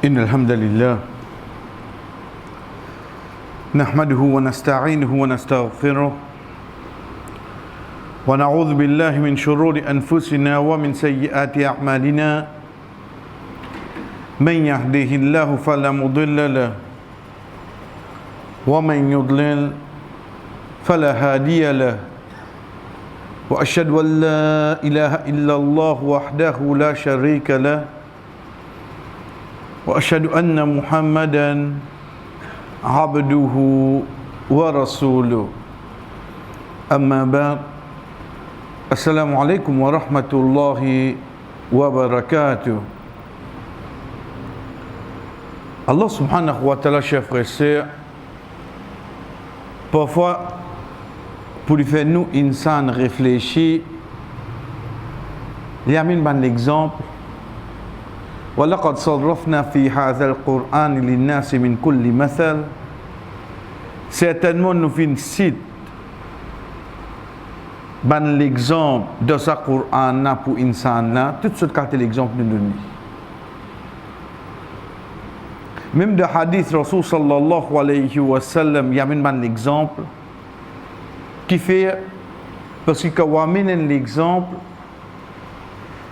إن الحمد لله نحمده ونستعينه ونستغفره ونعوذ بالله من شرور أنفسنا ومن سيئات أعمالنا من يهده الله فلا مضل له ومن يضلل فلا هادي له وأشهد أن لا إله إلا الله وحده لا شريك له وأشهد أن محمدا عبده ورسوله أما بعد السلام عليكم ورحمة الله وبركاته. Allah subhanahu wa ta'ala, chers frères et sœurs, parfois pour lui faire nous insan réfléchir, il y a un exemple. وَلَقَدْ صَرَّفْنَا فِي هَذَا الْقُرْآنِ لِلنَّاسِ مِنْ كُلِّ مَثَلٍ. Certainement nous fin cite l'exemple de ce Coran pour insan là, tout ce qu'a l'exemple de nous. Même de hadith Rasul sallallahu alayhi wa sallam, il y a un exemple qui fait, parce que quand on amène l'exemple,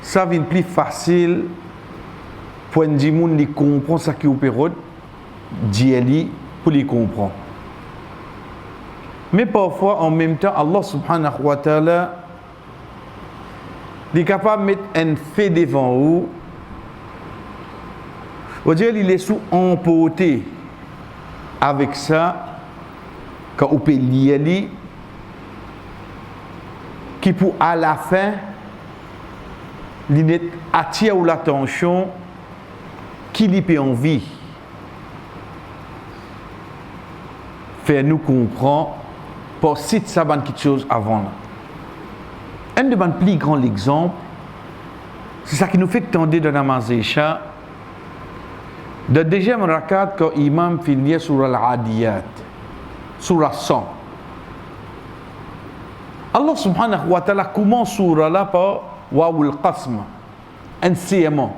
ça devient plus facile pour un gens qui comprend ce qui est opéré, d'y pour les comprendre. Mais parfois, en même temps, Allah subhanahu wa ta'ala est capable de mettre un fait devant vous. On dirait qu'il est sous emporté avec ça, quand on peut lire, qui pour à la fin, il attire l'attention qui lui peut envie faire nous comprendre pour citer ça quelque chose avant là. Un de mes plus grands exemples, c'est ça qui nous fait tendre de namaz Isha. De deuxième rakat quand l'imam finit sur al-Adiyat, sur la 100. Allah subhanahu wa ta'ala commence sur là par Wawul Qasm, un serment.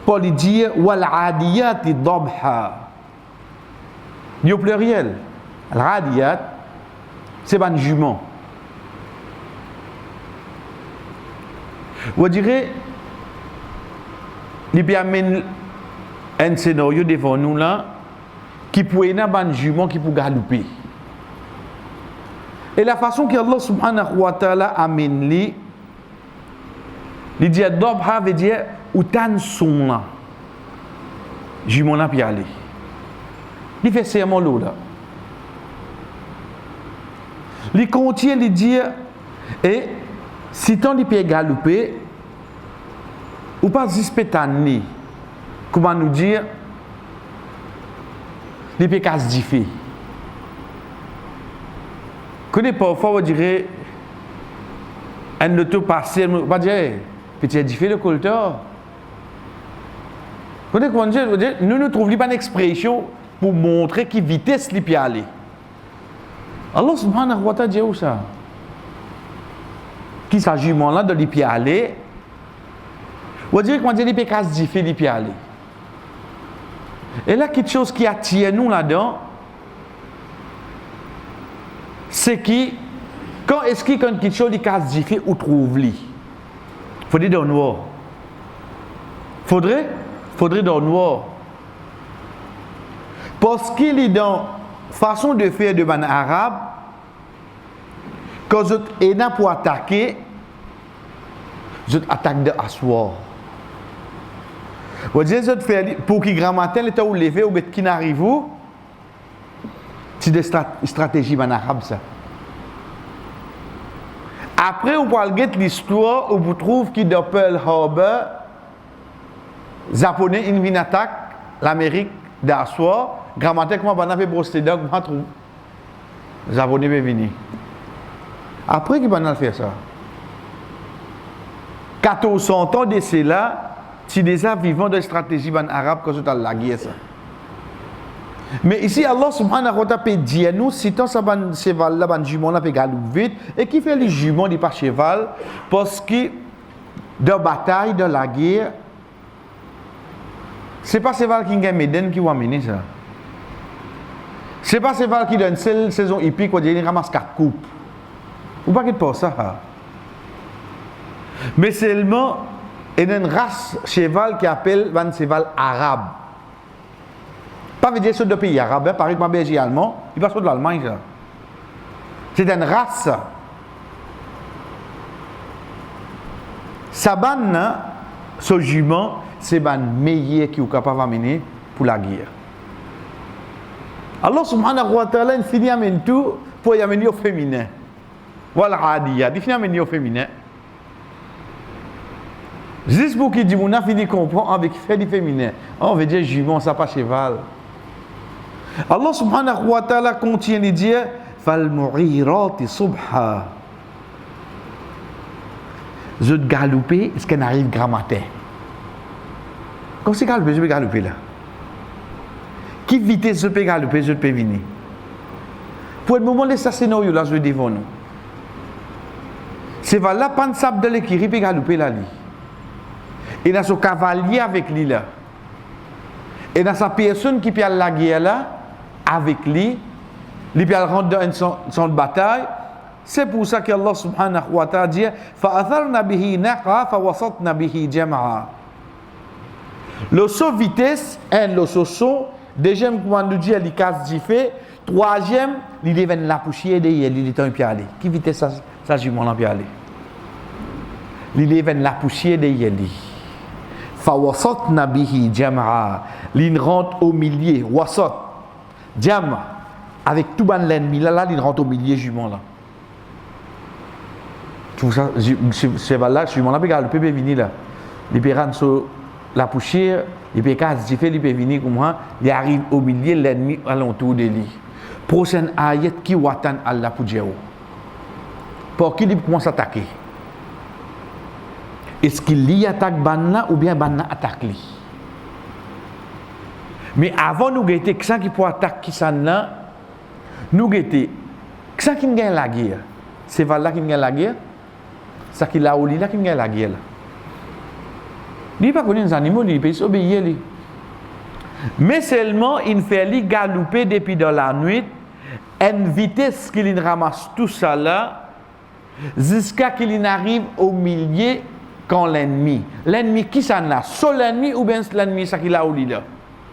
Pour lui dire wal-Adiyat dabha. Il y a au pluriel. Al-Adiyat, c'est un jument. Vous direz, il y a un scénario devant nous là qui pourrait être un jument qui peut galoper. Et la façon que Allah subhanahu wa ta'ala amène lui, il dit dabha veut dire où tan son là. Jument là puis aller. Il fait serment l'eau là. Il contient, il dit, et si tant il peut galoper, ou pas zispétané, comment nous dire, il peut casse diffé. Connais parfois, on dirait, un auto passé, on va dire, petit diffé le colteur. Connais comment dire, nous ne trouvons pas une expression pour montrer qui vitesse il peut aller. Allah subhanahu wa ta'ala dit où ça? Qui s'agit là de l'y aller? On dirait comment dire il peut casse diffé il peut aller. Et là quelque chose qui attire nous là-dedans, c'est qui quand est-ce qu'il quand quelque chose qui casse diffé ou trouve-li? Faudrait dans le noir. Faudrait dans le noir. Parce qu'il est dans façon de faire de ban arabe, quand vous êtes pour attaquer, vous attaque de assoir. Vous dites pour qu'il grand matin, l'état où lever ou mettre qui n'arrive où, c'est des stratégies ban arabe ça. Après, vous parlez de l'histoire où vous trouvez qu'il dans Pearl Harbor, Japonais une vient attaque l'Amérique d'assoir. Grand matin, comment on a fait brosser donc on trouve les Japonais sont venus. Après qui va faire ça? 1400 ans de cela, c'est déjà vivant de stratégie arabe quand c'est la guerre ça. Mais ici Allah subhanahu wa ta'ala peut dire nous si tant ça ban cheval là ban jument là peut galouper vite et qui fait les juments n'est pas cheval parce que dans bataille dans la guerre c'est pas Seval qui gagne Méden qui va amener ça. C'est pas Seval qui donne seule saison hippique où il ramasse 4 coupes. Ou pas qu'il pense ça. Mais seulement, il y a une race cheval qui appelle un cheval arabe. Pas veut dire ceux de pays arabes, par exemple, Belgique allemand, il passe de l'Allemagne. Ça. C'est une race. Sa banne, ce jument, c'est le meilleur qui est capable d'amener pour la guerre. Allah subhanahu wa ta'ala, il finit à tout pour y amener au féminin. Voilà, il finit à amener au féminin. Juste pour qu'il dit, on a fini de comprendre avec fait du féminin. On veut dire jument, ça pas cheval. Allah subhanahu wa ta'ala continue de dire, fal mu'irati subha. Je te galoper, est-ce qu'elle arrive grand matin? Comme c'est galoper, je peux galoper là. Qui vitesse je peux galoper, je peux venir. Pour le moment, les scénarios là, je vais devant nous. C'est là, pas de sable de l'équilibre, peut galoper là. Et dans son cavalier avec lui là. Et dans sa personne qui peut aller la guerre là, avec lui, il peut rentrer dans son bataille. C'est pour ça qu'Allah subhanahu wa ta'ala dit فَأَثَرْنَا بِهِ نَقَى فَوَسَطْنَا بِهِ جَمْعًا. Le saut vitesse, le saut, deuxième, comment nous dit, il casse du fait, troisième, il devient la poussière de il est un pied aller. Qui vitesse ça jument là pied aller? Il devient la poussière de il. فَوَسَطْنَا بِهِ جَمْعًا. Il rentre au milieu, wasat, jam, avec tout l'ennemi là, il rentre au milieu jument là. Tout ça, c'est là, je suis mon ami, le peut venir là. Il peut rentrer sur la poussière, il peut casser, il peut venir comme moi, il arrive au milieu, l'ennemi alentour de lui. Prochaine ayat qui watan Allah pour Dieu. Pour qui il commence à attaquer? Est-ce qu'il y attaque Banna ou bien Banna attaque lui? Mais avant nous guetter, qui qui peut attaquer ça là, nous guetter, qui gagne la guerre? C'est là qui gagne la guerre? Ça qui l'a oublié là qui gagne la guerre là. Il pas connu les animaux, il peut obéir lui. Mais seulement il fait lui galoper depuis dans la nuit, une vitesse qu'il ramasse tout ça là, jusqu'à qu'il arrive au milieu quand l'ennemi. L'ennemi qui ça là? Seul l'ennemi ou bien l'ennemi ça qui l'a oublié là?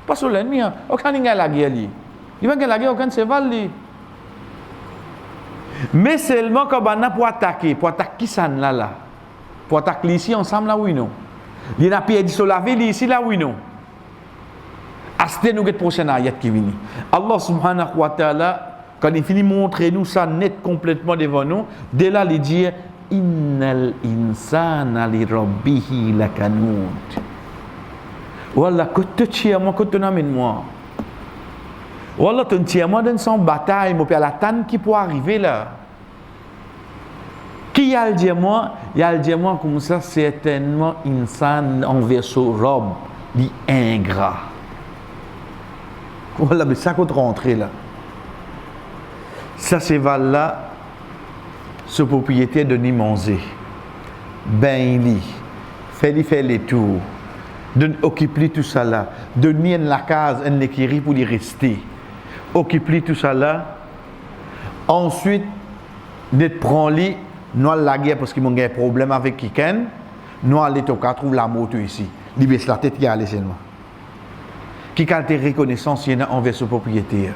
Pas seul l'ennemi, hein. Aucun gagne la guerre lui. Il va gagner la guerre aucun cheval lui. Mais seulement quand on a pour attaquer qui ça là? Pour attaquer ici ensemble là oui non. Il y a perdu sur la ville ici là oui non. Acheter nous cette prochaine ayat qui vient. Allah subhanahu wa ta'ala quand il finit montrer nous ça net complètement devant nous, dès là il dit innal insana li rabbihi lakanud. Wallah que tu moi que tu n'amènes moi. Wallah, tu tiens moi dans son bataille, moi, puis à la tante qui peut arriver là. Qui a le dit moi? Il a le dit moi comme ça, certainement, insan envers son robe, dit ingrat. Voilà, mais ça qu'on rentrer là. Ça, c'est là, ce propriétaire de Nimanzé. Ben, il fait les tours. De occuper tout ça là. De nier la case, un équiri pour y rester. Occuper tout ça là. Ensuite, de prendre lui, nous allons la guerre parce qu'ils ont un problème avec quelqu'un. Nous allons trouver la moto ici. Il baisse la tête qui a allé seulement. Qui a été reconnaissance envers ce propriétaire.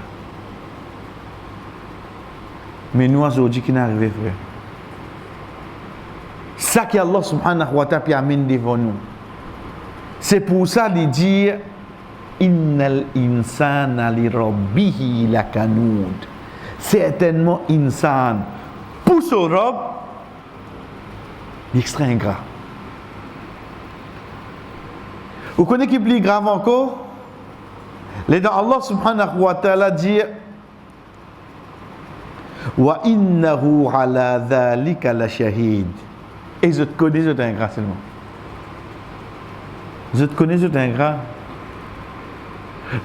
Mais nous, aujourd'hui, qui n'est arrivé, frère. Ça que Allah subhanahu wa ta'ala amène devant nous. C'est pour ça de dire innal insana li rabbihi lakanud. Certainement insan pour son robe extra ingrat. Vous connaissez qui est plus grave encore? Les dans Allah subhanahu wa ta'ala dit wa innahu ala dhalika la shahid. Et je te connais, je t'ingrat seulement. Je te connais, je t'ingrat.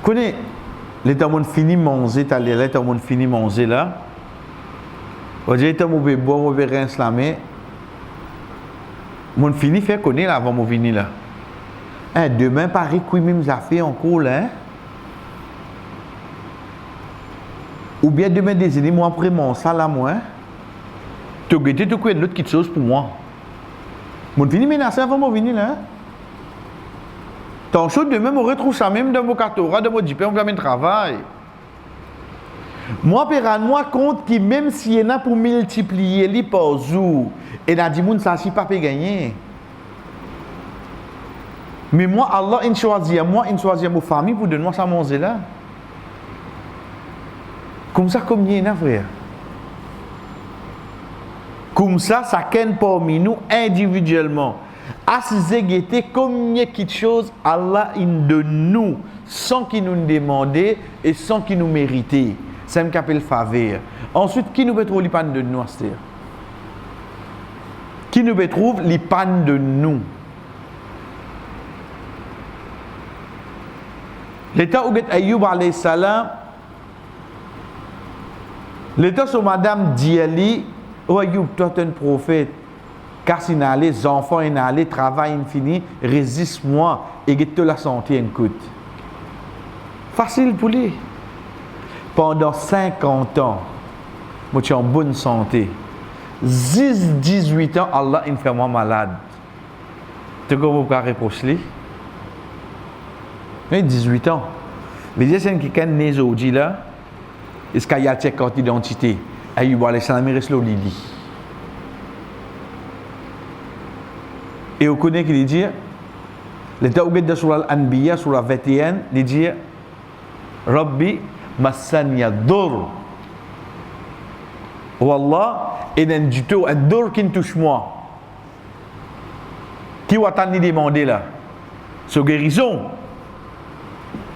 Connais l'état monde fini manger, t'as l'état monde fini manger là. On dit l'état mauvais bois, mauvais rince la main. Mon fini fait connaître là avant mon venir là. Demain, Paris, qui même ça fait encore, hein? Ou bien demain, des années, moi, après mon salaire, moi, tu as gâté, tu as une autre petite chose pour moi. Mon fini menacé avant de venir là. Tant chaud demain, je retrouve ça même dans mon cartora, dans mon diplôme, on va même travail. Moi, moi compte que même s'il y en a pour multiplier les par jour, et n'a dit, ça ne pas gagner. Mais moi, Allah, il choisit ma famille pour donner moi ça manger là. Comme ça, comme il y en a, frère. Comme ça qu'un parmi nous individuellement. À ces égalités, comme il y a quelque chose, Allah il donne nous, sans qu'il nous demande et sans qu'il nous mérite. C'est ce qu'on appelle faveur. Ensuite, qui nous peut trouver les pannes de nous? Qui nous peut trouver les pannes de nous? L'état où Ayyub alayhi salam, l'état sur Madame Diali, oh Ayyub, toi tu es un prophète, car si les enfants les travail infini, résiste-moi et get la santé en coûte. Facile pour lui. Pendant 50 ans, moi je suis en bonne santé. 18 ans, Allah il fait moi malade. Tu peux vous reprocher? Mais 18 ans. Mais il y a quelqu'un qui est aujourd'hui là, est-ce qu'il y a une carte d'identité? Ayyub alayhi salam il reste là au Lili. Et on connaît qu'il dit, l'état où est sur l'Anbiya, sur la 21, il dit, Rabbi massaniya dur. Wallah, et d'un du tout, un dur qui ne touche moi. Qui va t'en demander là? C'est guérison.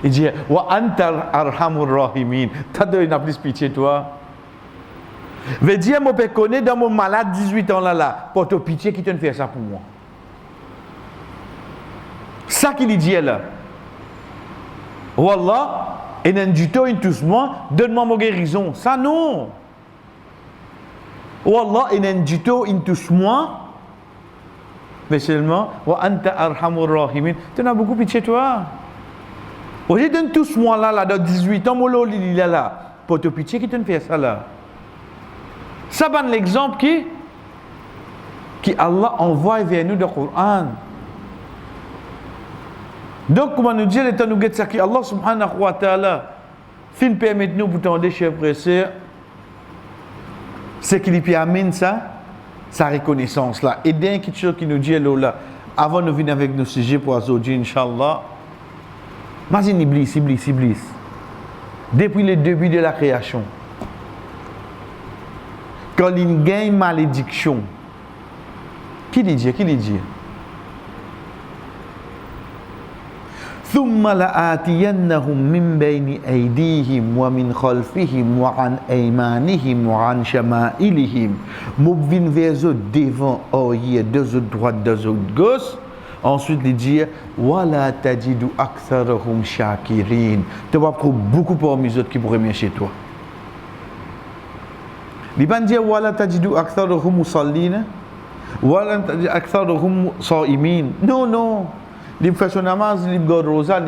Il dit, wa anta arhamur rahimin. T'as donné plus pitié toi. Veut dire, moi je connais dans mon malade 18 ans là, pour te pitié qui te fait ça pour moi. Ça qu'il dit là. Wallah, et d'un du tout, il touche moi, donne-moi ma guérison. Ça non. Wallah, et d'un du tout, il touche moi. Mais seulement, wa anta arhamur rahimin. Tu as beaucoup pitié toi. Aujourd'hui, donne tous moi là, dans 18 ans, moi là, pour te pitié qui te fait ça là. Ça c'est l'exemple qui Allah envoie vers nous dans le Coran. Donc, comme nous dit, l'état nous guette ça, qui Allah subhanahu wa ta'ala, fin permet nous pour tendre, chers frères et sœurs, c'est qu'il permet ça, sa reconnaissance là. Et d'un quelque chose qui nous dit là, avant de venir avec nos sujets pour aujourd'hui, Inch'Allah, imagine Iblis. Depuis le début de la création, quand il gagne malédiction, qui dit? ثم لآتينهم من بين أيديهم ومن خلفهم وعن أيمانهم وعن شمائلهم مبين vers eux devant, arrière, deux autres droite, deux autres gauche. Ensuite, il dit wala tajidu aktharahum shakirin. Tu vas trouver beaucoup parmi les autres qui pourraient venir chez toi. Il va dire wala tajidu aktharahum musallina wala tajidu aktharahum sa'imin. Non. Il fait son namaz, il garde rosa,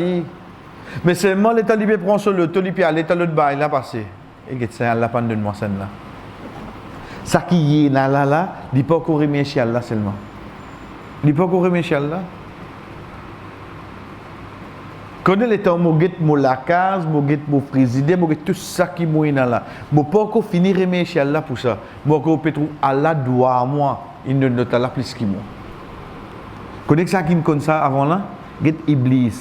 mais seulement l'état libé prend sur le toli puis à l'état l'autre bas il a passé. Et que c'est Allah pas de moi ça là. Ça qui est là, il pas encore remis chez Allah seulement. Il pas encore remis chez Allah. Connais l'état mo get mo la case, mo get mo président, mo get tout ça qui mo là. Mo pas encore finir remis chez Allah pour ça. Mo encore peut trouver Allah doit à moi, il ne note Allah plus que moi. Connais ça qui me connaît ça avant là? Get Iblis.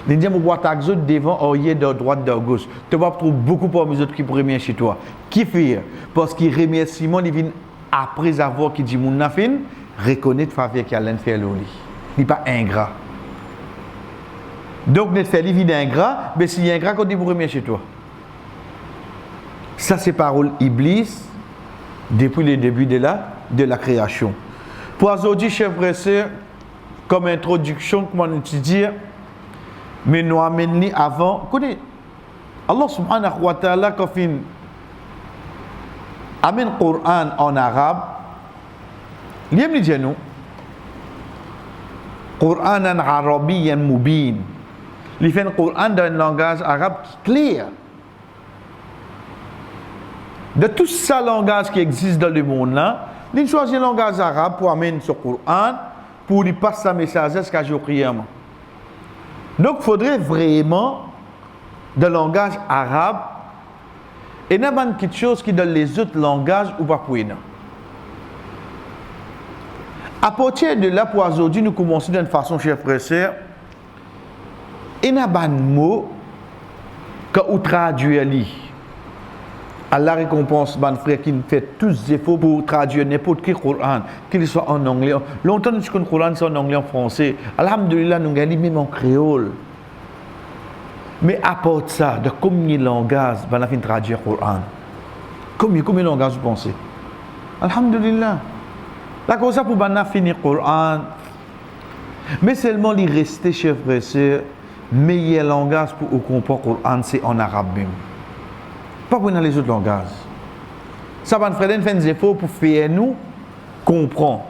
Les gens me voient taxer devant, arrière, de droite, de gauche. Tu vas trouver beaucoup parmi les autres qui pourraient venir chez toi. Qui fait? Parce qu'il remercie Simon, il vient après avoir qui dit mon nafin, reconnaître faveur qu'il a l'un fait l'oli. Il n'est pas ingrat. Donc, net fait il vient ingrat, mais s'il est ingrat, quand il pourrait venir chez toi. Ça, c'est parole Iblis depuis le début de la création. Pour aujourd'hui, chers frères et sœurs, comme introduction, comment nous dire, mais nous amène avant. Écoutez, Allah subhanahu wa ta'ala, quand il amène le Coran en arabe, il dit nous, Qur'anan arabiyyan mubin. Il fait un Coran dans un langage arabe clair. De tout ça langage qui existe dans le monde là, il choisit un langage arabe pour amener ce Coran, pour lui passer sa message jusqu'à jour prièrement. Donc il faudrait vraiment de langage arabe et n'a pas quelque chose qui dans les autres langages ou pas pour nous. À partir de là, pour aujourd'hui, nous commençons d'une façon, chers frères et sœurs, il n'y a pas de mots que vous traduisez. Allah récompense les frères qui fait tous les efforts pour traduire n'importe quel Coran, qu'il soit en anglais. Longtemps, nous avons le Coran en anglais, en français. Alhamdulillah, nous avons même en créole. Mais à part ça, de combien de langages on a fait traduire le Coran? Combien de langages vous pensez? Alhamdulillah. La cause pour finir le Coran, mais seulement il reste, chers frères et sœurs, meilleur langage pour comprendre le Coran, c'est en arabe même. Pas pour dans les autres langages. Ça va nous faire des efforts pour faire nous comprendre.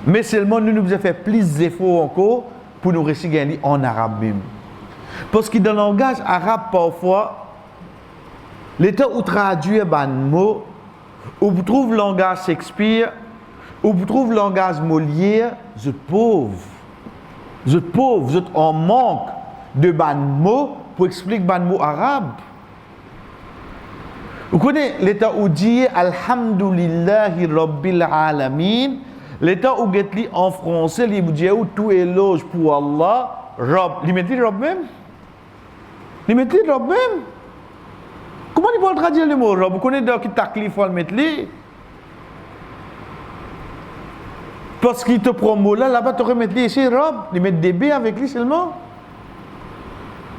Mais seulement nous devons faire plus d'efforts encore pour nous réciter en arabe même. Parce que dans le langage arabe, parfois, l'état où traduit un mot, où vous trouvez le langage Shakespeare, où vous trouvez le langage Molière, vous êtes pauvre. Vous êtes pauvre, vous êtes en manque de mots pour expliquer les mots arabes. Vous connaissez l'état où dit Alhamdulillahi Rabbil Alamin, l'état où dit en français, il dit tout éloge pour Allah, Rab. Il met Rab même? Il met Rab même? Comment il peut traduire le mot Rab? Vous connaissez dans qui taklif faut le mettre li? Parce qu'il te prend mot là-bas, tu remets ici Rab, il met DB avec lui seulement.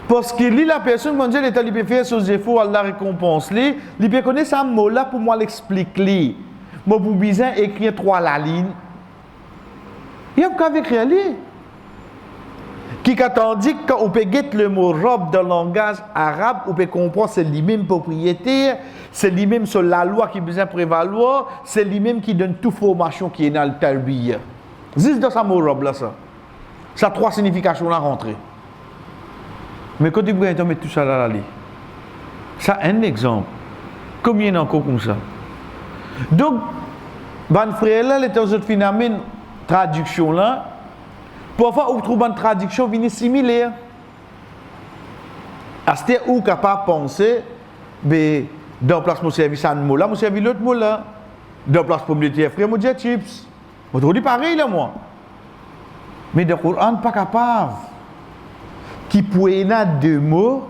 Parce que lui, la personne, quand Dieu l'État lui peut faire ses efforts, Allah récompense lui, il peut connaître ce mot-là pour moi l'expliquer. Moi, pour bien écrire 3 la ligne, il y a qu'à écrire lui. Qui tandis que quand on peut guetter le mot robe dans le langage arabe, on peut comprendre c'est lui-même propriétaire, c'est lui-même sur la loi qui besoin prévaloir, c'est lui-même qui donne toute formation qui est dans le talbiya. Juste dans ce mot robe là, ça. Ça a 3 significations là rentrées. Mais quand tu peux mettre tout ça là, ça un exemple. Combien encore comme ça? Donc, ban frère là, les autres phénomènes traduction là, parfois on trouve une traduction qui est similaire. À ce où on est capable de penser, mais dans la place mon service un mot là, mon service l'autre mot là. Dans la place pour me dire frère, mon dire chips. On trouve pareil là moi. Mais dans le Coran, pas capable. Qui pourrait avoir 2 mots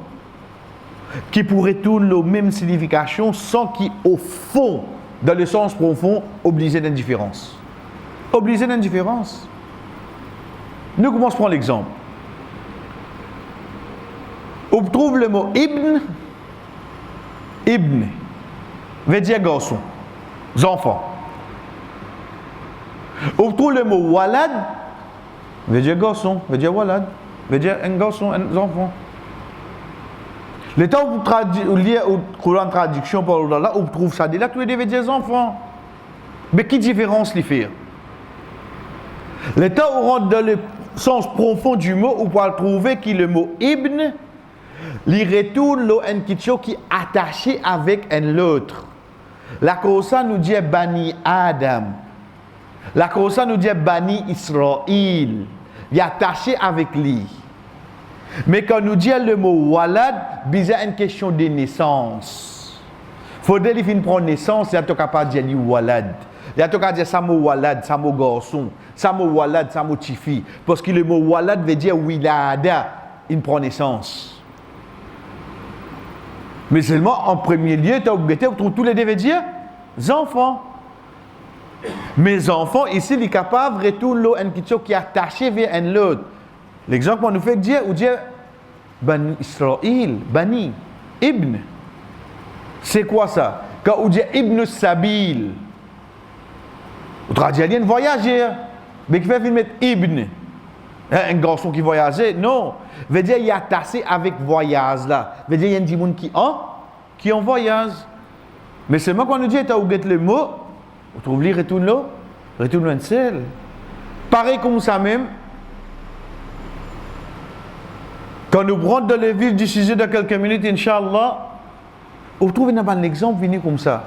qui pourraient tourner la même signification sans qui, au fond, dans le sens profond, obliger d'indifférence. Obliger d'indifférence. Nous commençons à prendre l'exemple. On trouve le mot ibn. Ibn veut dire garçon, enfant. On trouve le mot walad veut dire garçon, veut dire walad. Veut dire un garçon, un enfant. Le temps où vous lisez au Coran traduction par là, on trouve ça là, tous les deux veut dire enfants. Mais quelle différence les fait? Le temps où on rentre dans le sens profond du mot, on peut trouver que le mot ibn, il retourne une question qui est attachée avec un autre. La Kosa nous dit Bani Adam. La Kosa nous dit Bani Israël. Il est attaché avec lui. Mais quand nous disons le mot walad, c'est une question de naissance. Il faudrait qu'il prenne naissance, il y a capable de dire walad. Il y a capable de dire ça mot walad, ça mot garçon, ça mot walad, ça mot tifi. Parce que le mot walad veut dire wilada, il prend naissance. Mais seulement en premier lieu, tu as trouvé tous les deux veut dire enfants. Mes enfants, ici, ils sont capables de retourner une question qui est attachée vers un autre. L'exemple qu'on nous fait dire, ou dire Bani Israël, Bani, Ibn. C'est quoi ça? Quand on dit Ibn Sabil, on traduit un voyageur, mais qui fait mettre Ibn, un garçon qui voyageait, non. Veut dire il est attaché avec voyage là. Veut dire il y a des gens qui en voyage. Mais seulement quand on nous dit tu as oublié le mot, on trouve lui retourne un seul. Pareil comme ça même, Quand nous rentrons dans le vif du sujet de quelques minutes, Inch'Allah, vous trouvez un exemple venu comme ça.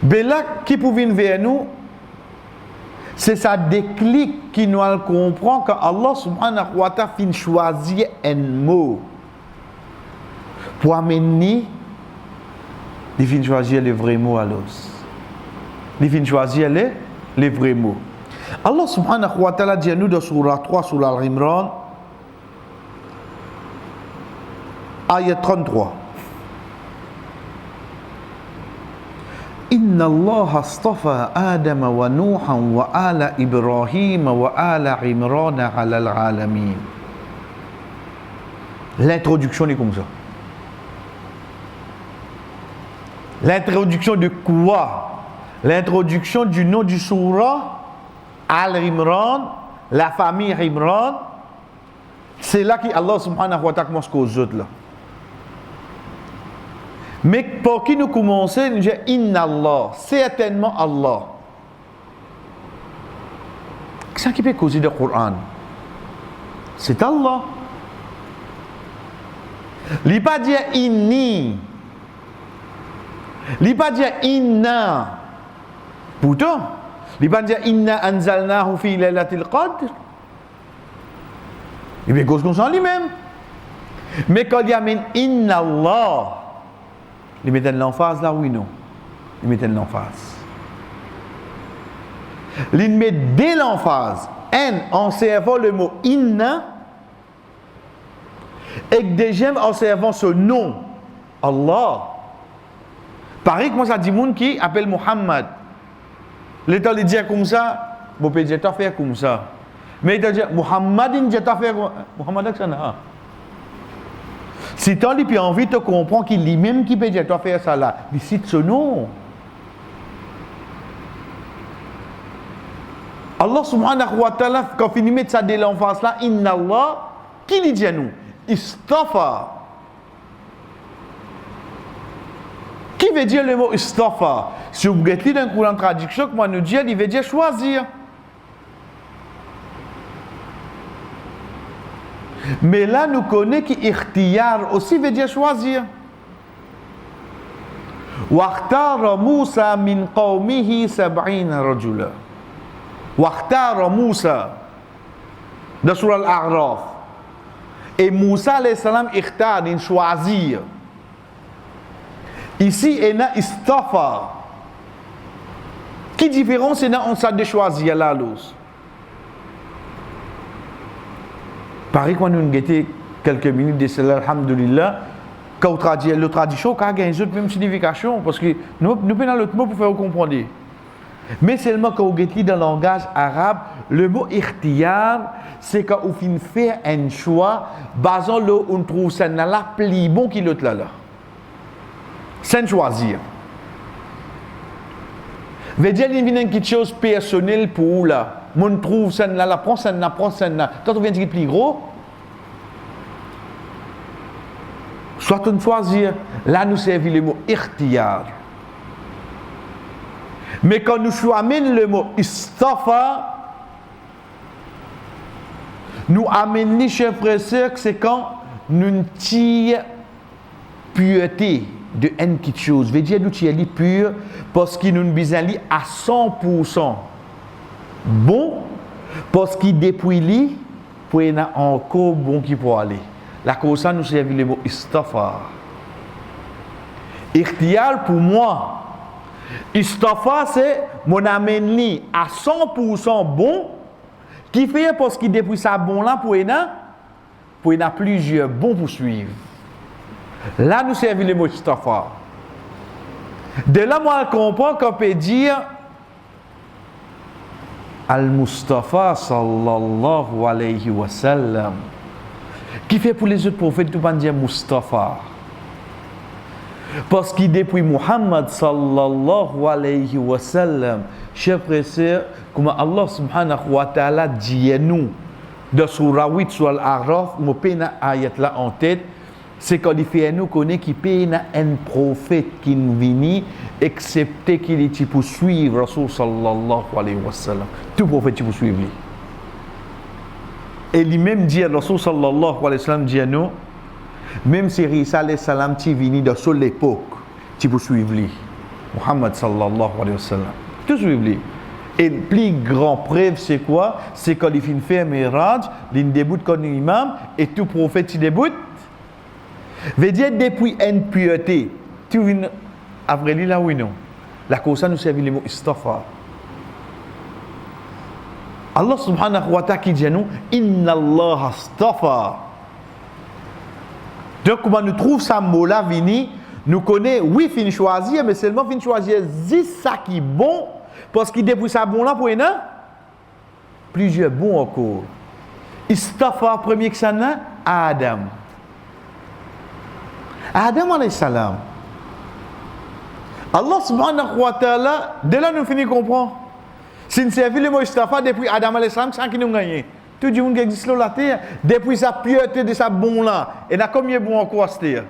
Mais là, qui peut venir vers nous, c'est ça déclic qui nous comprend quand Allah subhanahu wa ta'ala fin choisir un mot pour amener, il fin choisir les vrais mots à l'os. Il fin choisir les vrais mots. Allah subhanahu wa ta'ala dit à nous dans Surah 3, Surah Al-Imran, ayat 33. إن الله اصطفى آدم ونوحا وآل إبراهيم وآل عمران على العالمين. L'introduction est comme ça. L'introduction de quoi? L'introduction du nom du surah Al-Imran, la famille Imran. C'est là que Allah subhanahu wa ta'ala commence aux autres là. Mais pour qui nous commençons, nous disons Inna Allah, certainement Allah. Qu'est-ce qui peut causer le Coran? C'est Allah. Il n'a pas dit inni. Il n'a pas dit inna. Pourtant, il n'a pas dit inna anzalnahu fi laylatil qadr. Il veut cause qu'on s'en lui-même. Mais quand il y a inna Allah, il met l'emphase là, oui, non. Il met l'emphase. Il met dès l'emphase, en servant le mot inna, et déjà en servant ce nom, Allah. Pareil que moi, ça dit moun qui appelle Muhammad. L'État lui dit comme ça, bon, peut dire faire comme ça. Mais il dit Muhammad, il dit faire comme ça. Muhammad, ça n'a. Si tu as envie de comprendre qu'il est même qui peut dire toi faire ça là, il cite ce nom. Allah subhanahu wa ta'ala, quand il met ça dès l'enfance là, Inna Allah, qui lui dit à nous? Istafa. Qui veut dire le mot istafa? Si vous regardez dans le courant de traduction, que moi nous dit, il veut dire choisir. Mais là, nous connaissons qu'Ikhtiyar aussi veut dire choisir. Waqtara Moussa min qawmihi sab'ina rajula. Waqtara Moussa. Dans Surah Al-A'raf. Et Moussa alayhi salam ikhtar, il choisir. Ici, il y a istafa. Qui différence il y a entre ça de choisir là, l'os? Pareil qu'on nous guetté quelques minutes de cela, alhamdulillah, quand on traduit le tradition, quand il y a une autre même signification, parce que nous prenons l'autre mot pour faire comprendre. Mais seulement quand on guette dans le langage arabe, le mot ikhtiyar, c'est quand on finit faire un choix, basant là où on trouve ça là plus bon que l'autre là. Sans choisir. Veut dire qu'il y a quelque chose personnel pour là. Mon trouve ça là, prends ça là. Quand on vient dire plus gros, soit on choisir, là nous servit le mot ikhtiyar. Mais quand nous amène le mot istafa, nous amène les chers frères et sœurs, c'est quand nous tirons pureté de une petite chose. Veut dire nous tirons pur parce qu'il nous besoin à 100%. Bon, parce qu'il depuis lui, pour y a encore bon qui peut aller. La cause ça nous servit le mot istafa. Ikhtiyar pour moi. Istafa c'est mon amène à 100% bon qui fait parce qu'il depuis ça bon là pour y a plusieurs bons pour suivre. Là nous servit le mot istafa. De là moi je comprends qu'on peut dire Al-Mustafa sallallahu alayhi wa sallam. Qui fait pour les autres prophètes, tout le monde dire Mustafa. Parce qu'il depuis Muhammad sallallahu alayhi wa sallam, chers frères et sœurs, comme Allah subhanahu wa ta'ala dit à nous, dans Surah 8, sur Al-A'raf, je peux ayat là en tête, c'est quand il fait à nous connaître qu'il peut y un prophète qui nous vient, excepté qu'il est pour suivre Rasul sallallahu alayhi wa sallam. Tout prophète qui pour suivre lui. Et lui-même dit, Rasul sallallahu alayhi wa sallam dit à nous, même si Isa alayhi salam qui venu de sur l'époque, tu peux suivre lui. Muhammad sallallahu alayhi wa sallam. Tu suivre lui. Et le plus grand preuve, c'est quoi? C'est quand il finit faire un mirage, il débute comme imam, et tout prophète, il débute. Veut dire, depuis une pureté, tu viens après lui là, oui, non. La cause, ça nous servit le mot istafa. Allah subhanahu wa ta'ala qui dit à nous, Inna Allah astafa. Donc, comment nous trouve ça mot-là, vini, nous connaît, oui, fin choisir, mais seulement fin choisir, c'est ça qui est bon, parce qu'il depuis ça bon là pour une plusieurs bons encore. Istafa, premier que ça n'a, Adam. Adam alayhi salam. Allah subhanahu wa ta'ala, de là nous finissons de comprendre. Si nous servons le mot istafa depuis Adam alayhi salam, c'est ça qui nous gagne. Tout le monde qui existe sur la terre, depuis sa pureté de sa bon là, et n'a combien bon encore à se dire.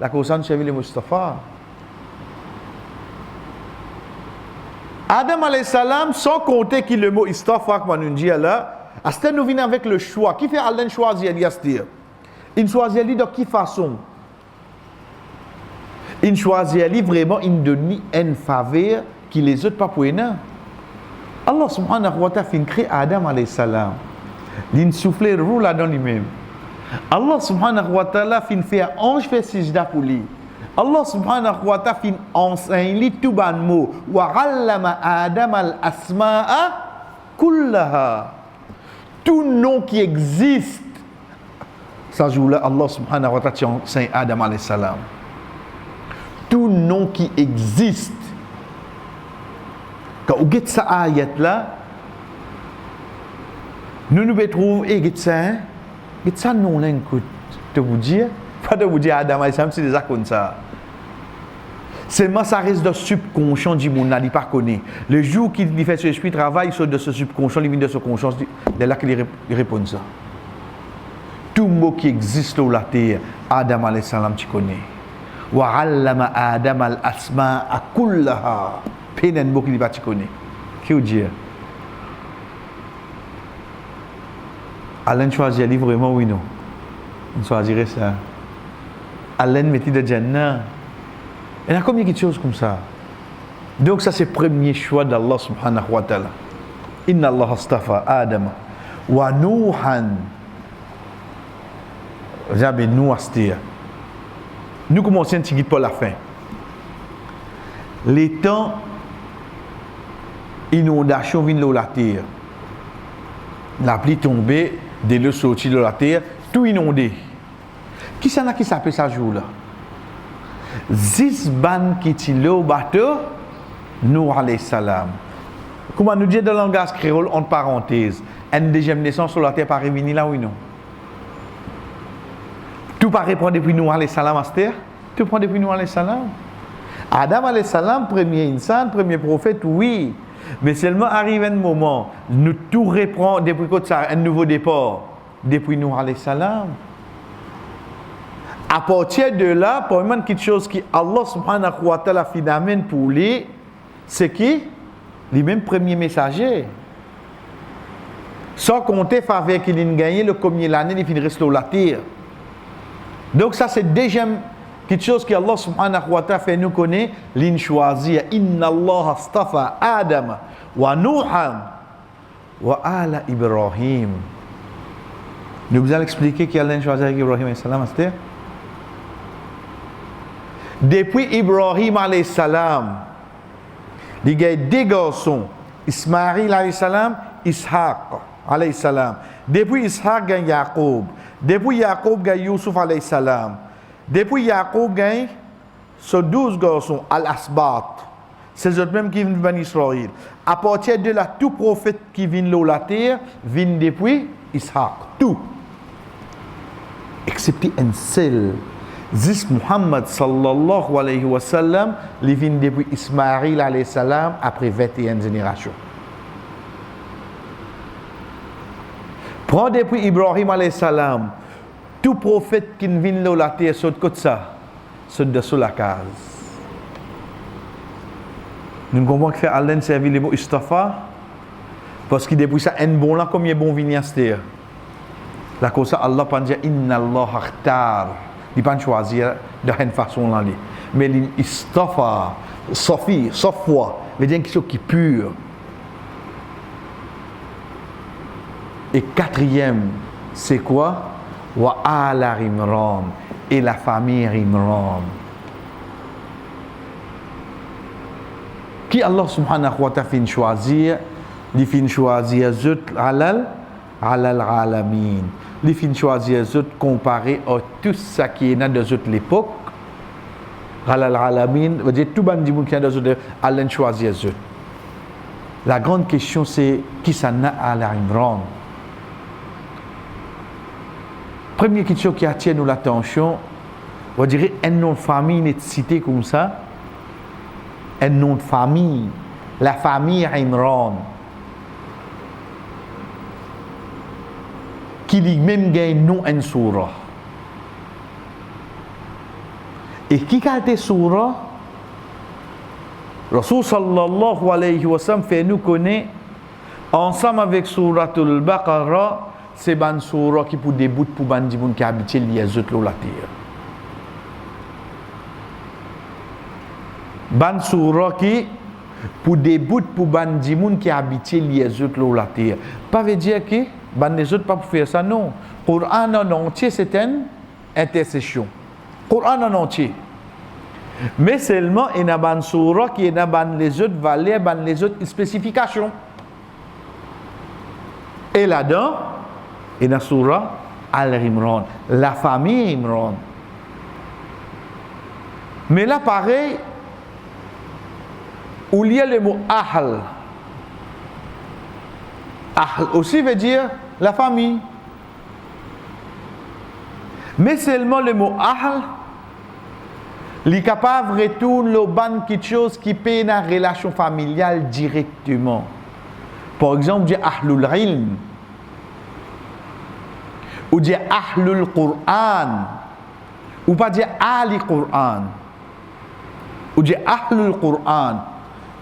La cause nous servons le mot istafa. Adam alayhi salam, sans compter qu'il le mot istafa, comme on dit là, à ce nous venons avec le choix. Qui fait Allah choisir à se dire? Il choisit de quelle façon? Il choisit vraiment, il donne une faveur qui les autres pas pour rien. Allah subhanahu wa ta'ala fin créé Adam alayhi salam. Il souffle le roux là dans lui-même. Allah subhanahu wa ta'ala fin fait ange fait sijda pour lui. Allah subhanahu wa ta'ala fin enseigne lui tout ban mot. Wa 'allama Adam al-asma'a kullaha. Tout nom qui existe. Ça joue-là, Allah subhanahu wa ta'ala enseigne Adam alayhi salam. Tout nom qui existe. Quand vous avez cette ayat-là, nous nous retrouvons et ça non là, écoute, de vous dire, pas de vous dire Adam alayhi salam, c'est déjà comme ça. Seulement ça reste de subconscient du monde, il ne pas connaît. Le jour qu'il fait ce esprit travail, il sort de ce subconscient, il vient de ce conscient, c'est là qu'il répond ça. Tout mot qui existe sur la terre, Adam alayhi salam, tu connais. Wa 'allama Adam al-asma'a kullaha. Peine mot qu'il va tu connais. Qui veut dire? Alain choisit livre vraiment oui non. On choisirait ça. Alain mettait de Jannah. Il y a combien de choses comme ça? Donc ça c'est le premier choix d'Allah subhanahu wa ta'ala. Inna Allah astafa Adam wa Nuhan. J'avais nous astir. Nous commençons un petit guide pour la fin. Les temps inondation viennent de la terre. La pluie tombée, des l'eau sortie de la terre, tout inondé. Qui ça qui s'appelle ça jour-là? Zizban qui est au bateau, Nuh alayhi salam. Comment nous dit dans le langage créole, entre parenthèses, une deuxième naissance sur la terre par revenir là ou non? Tout par répondre depuis Nuh alayhi salam à cette terre? Tout prend depuis Nuh alayhi salam? Adam alayhi salam, premier insan, premier prophète, oui. Mais seulement arrive un moment, nous tout reprend depuis que ça, un nouveau départ, depuis Nuh alayhi salam. À partir de là, pour moi, quelque chose qui Allah subhanahu wa ta'ala finalement pour lui, c'est qui? Les mêmes premiers messagers. Sans compter faveur qu'il a gagné le premier l'année, il finit sur la terre. Donc ça c'est déjà quelque chose que Allah subhanahu wa ta'ala fait nous connaître, l'in choisir. Inna Allah astafa Adam wa Nuhan wa ala Ibrahim. Nous allons expliquer qu'Allah a choisi Ibrahim alayhi salam. Depuis Ibrahim alayhi salam, il y a deux garçons, Ismaïl alayhi salam, Ishaq alayhi salam. Depuis Ishaq, il y a Jacob. Depuis Jacob, il y a Yusuf alayhi salam. Depuis Jacob, il y a ce 12 garçons, Al-Asbat. C'est eux mêmes qui viennent de Israël. À partir de là, tout prophète qui vient de la terre vient depuis Ishaq. Tout. Excepté un seul. Zis Muhammad sallallahu alayhi wa sallam, il vient depuis Ismaïl alayhi salam après 21 générations. Prends depuis Ibrahim alayhi salam, tout prophète qui vient de la terre, saute comme ça, saute de la case. Nous comprenons que Allah servi le mot istafa, parce que depuis ça, un bon là, combien bon vient à terre? La cause ça, Allah pas dire Inna Allah akhtar. Il pas choisir de une façon là. Mais il istafa, Sophie, Safwa, veut dire quelque chose qui est pur. Et quatrième, c'est quoi? Wa ala Imran, et la famille Imran. Qui Allah subhanahu wa ta'ala fin choisir? Il fin choisir zut alal alamin. Il fin choisir zut comparé à tout ce qui est dans zut l'époque. Alal alamin, veut dire tout bandi moun qui est dans zut Allah choisir zut. La grande question c'est qui ça n'a ala Imran? Première question qui attire nous l'attention, on dirait un nom de famille n'est cité comme ça. Un nom de famille, la famille Imran, qui dit même gagne nom en surah. Et qui a été surah? Rasul sallallahu alayhi wa sallam fait nous connaître ensemble avec suratul Baqarah. C'est ban surah qui pour début pour bandi moun qui habite les autres la terre. Ban surah qui pour début pour bandi moun qui habite les autres la terre. Pas veut dire que ban les autres pas pour faire ça non. Coran en entier c'est une intercession. Coran en entier. Mais seulement il y a ban surah qui est ban les autres valeurs, ban les autres spécifications. Et là-dedans et dans la surah Al-Imran, la famille Imran. Mais là, pareil, où il y a le mot Ahl. Ahl aussi veut dire la famille. Mais seulement le mot Ahl, il est capable de retourner le ban quelque chose qui peut une relation familiale directement. Par exemple, dire Ahlul Ilm. Ou dire Ahlul Qur'an, ou pas dire Ali Qur'an, ou dire Ahlul Qur'an.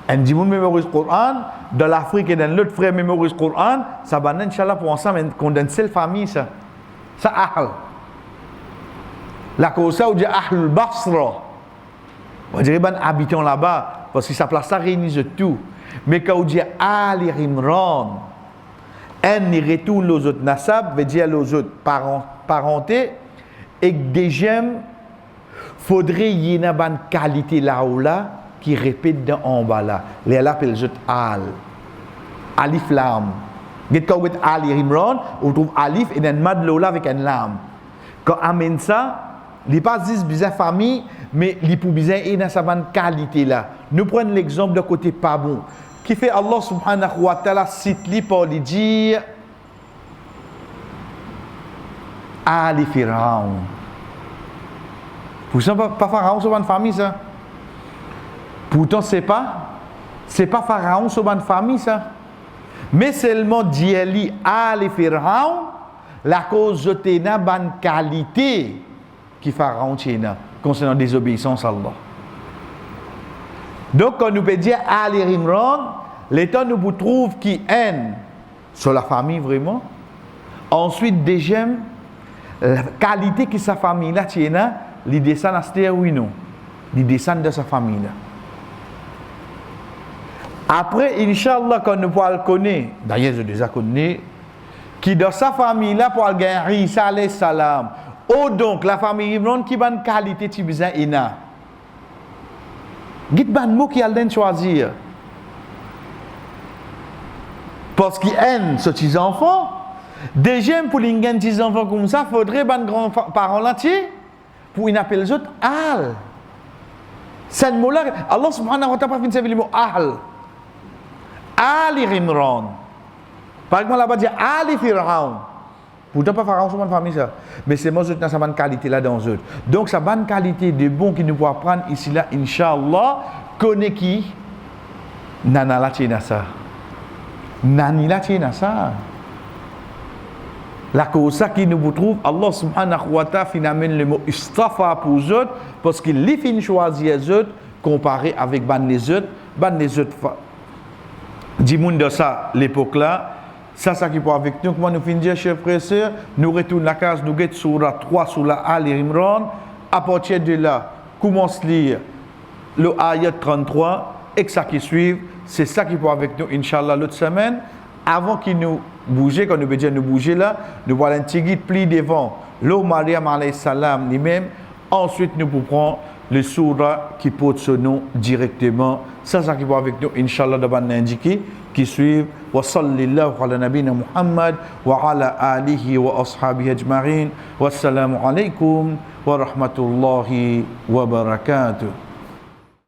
Un dit moun mémorise Qur'an, dans l'Afrique et dans l'autre frère mémorise Qur'an, ça va Inch'Allah pour ensemble, qu'on donne seule famille ça. Ça Ahl. La cause ça, ou dire Ahlul Basra. On dirait ben habitants là-bas, parce que sa place ça réunit tout. Mais quand on dit Ali Imran, un retourne aux autres nasab, veut dire aux autres parenté, et déjà, faudrait y ait une qualité là ou là qui répète dans en bas là. Les appellent les autres al. Alif lam. Quand on dit Ali Imran, on trouve alif et un mad là avec un lam. Quand on amène ça, il n'est pas juste bizarre famille, mais il est pour bizarre et dans sa qualité là. Nous prenons l'exemple de côté pas bon. Qui fait Allah subhanahu wa ta'ala cite lui pour lui dire Ali Pharaon. Pourtant pas Pharaon sur une famille ça. Pourtant c'est pas Pharaon sur une famille ça. Mais seulement Dieu li Ali Pharaon la cause de tena ban qualité qui Pharaon tena concernant désobéissance à Allah. Donc, quand nous peut dire Ali Imran, l'État nous trouve qui haine sur la famille vraiment. Ensuite, déjà, la qualité que sa famille là tient, il descend à ce oui non. Il descend de sa famille là. Après, Inch'Allah, quand nous pourrons le connaître, d'ailleurs, je déjà connais, qui dans sa famille là pour gagner Isa alayhi salam. Oh donc, la famille Imran qui a une qualité qui besoin ina. Git ban mot qui a le choisir. Parce qu'il aime ce petit enfant. Déjà pour les petits enfants comme ça, il faudrait ban grands-parents entiers pour ils appellent les autres al. C'est mot là, Allah subhanahu wa ta'ala fait le mot al. Ali Imran. Par exemple là-bas dit Ali Pharaon. Pourtant pas Pharaon sur ma famille ça. Mais c'est moi dans sa bonne qualité là dans eux. Donc sa bonne qualité de bon qui nous pourra prendre ici là Inch'Allah connaît qui nana la tiena ça. Nani la tiena ça. La cause ça qui nous trouve Allah subhanahu wa ta'ala finalement le mot istafa pour eux parce qu'il les fin choisir eux comparé avec ban les autres dis moun de ça l'époque là Ça qui peut avec nous. Comment nous finissons, chers frères et sœurs? Nous retournons la case, nous guettons sur la 3, sur la Al Imran. À partir de là, commence à lire le ayat 33 et ça qui suit. C'est ça qui peut avec nous, Inch'Allah, l'autre semaine. Avant qu'il nous bouge, quand nous besoin nous bouger là, nous voilà un petit guide pli devant l'eau Mariam alayhi salam lui-même. Ensuite, nous pouvons le surah qui porte ce nom directement. Ça qui va avec nous, Inch'Allah, d'abord indiqué, qui suivent. Wa sallallahu ala nabina Muhammad wa ala alihi wa ashabihi ajma'in. Wassalamu alaikum wa rahmatullahi wa barakatuh.